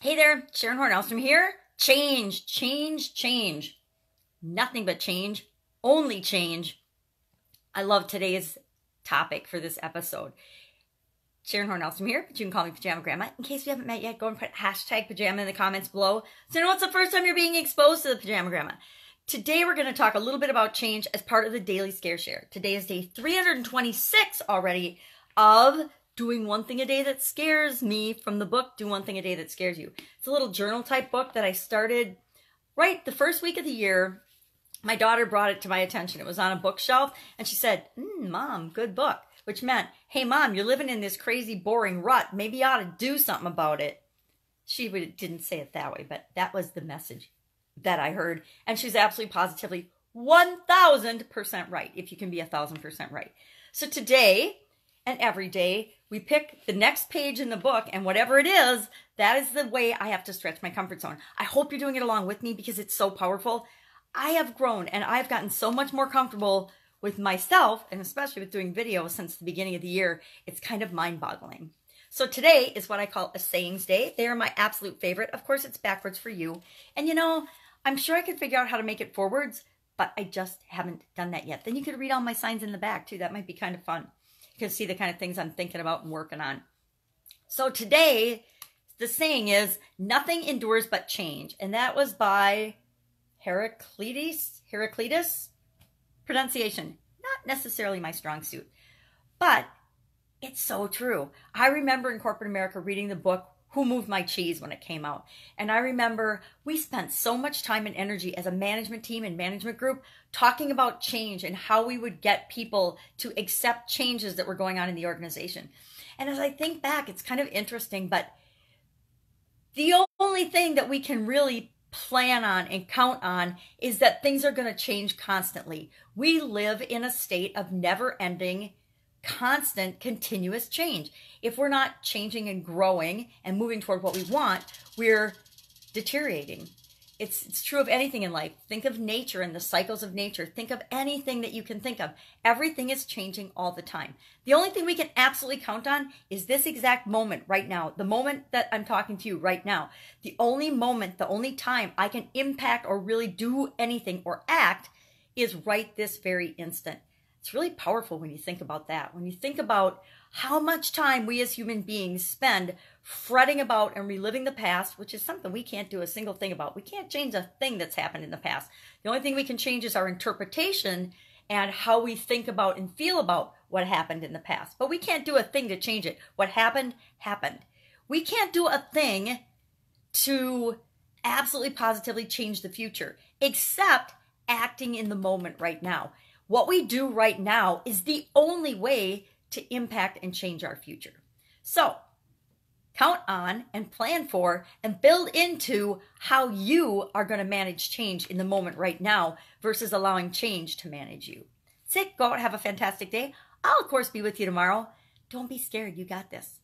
Hey there, Sharon Horne-Ellstrom here. Change, change, change. Nothing but change, only change. I love today's topic for this episode. Sharon Horne-Ellstrom here, but you can call me Pajama Grandma. In case you haven't met yet, go and put hashtag pajama in the comments below so you know it's the first time you're being exposed to the Pajama Grandma. Today we're going to talk a little bit about change as part of the daily scare share. Today is day 326 already of doing one thing a day that scares me from the book, Do One Thing a Day That Scares You. It's a little journal type book that I started right the first week of the year. My daughter brought it to my attention. It was on a bookshelf and she said, Mom, good book. Which meant, hey Mom, you're living in this crazy boring rut. Maybe you ought to do something about it. She didn't say it that way, but that was the message that I heard. And she's absolutely positively 1000% right, if you can be 1000% right. So today and every day, we pick the next page in the book, and whatever it is, that is the way I have to stretch my comfort zone. I hope you're doing it along with me because it's so powerful. I have grown and I've gotten so much more comfortable with myself, and especially with doing videos since the beginning of the year. It's kind of mind-boggling. So today is what I call a sayings day. They are my absolute favorite. Of course, it's backwards for you. And you know, I'm sure I could figure out how to make it forwards, but I just haven't done that yet. Then you could read all my signs in the back too. That might be kind of fun. You can see the kind of things I'm thinking about and working on. So today, the saying is, nothing endures but change. And that was by Heraclitus. Pronunciation, not necessarily my strong suit, but it's so true. I remember in corporate America reading the book, Who Moved My Cheese, when it came out. And I remember we spent so much time and energy as a management team and management group talking about change and how we would get people to accept changes that were going on in the organization. And as I think back, it's kind of interesting, but the only thing that we can really plan on and count on is that things are going to change constantly. We live in a state of never-ending, constant, continuous change. If we're not changing and growing and moving toward what we want, we're deteriorating. It's true of anything in life. Think of nature and the cycles of nature. Think of anything that you can think of. Everything is changing all the time. The only thing we can absolutely count on is this exact moment right now, the moment that I'm talking to you right now. The only moment, the only time I can impact or really do anything or act is right this very instant. It's really powerful when you think about that. When you think about how much time we as human beings spend fretting about and reliving the past, which is something we can't do a single thing about. We can't change a thing that's happened in the past. The only thing we can change is our interpretation and how we think about and feel about what happened in the past. But we can't do a thing to change it. What happened, happened. We can't do a thing to absolutely positively change the future, except acting in the moment right now. What we do right now is the only way to impact and change our future. So count on and plan for and build into how you are going to manage change in the moment right now versus allowing change to manage you. That's it. Go out and have a fantastic day. I'll, of course, be with you tomorrow. Don't be scared. You got this.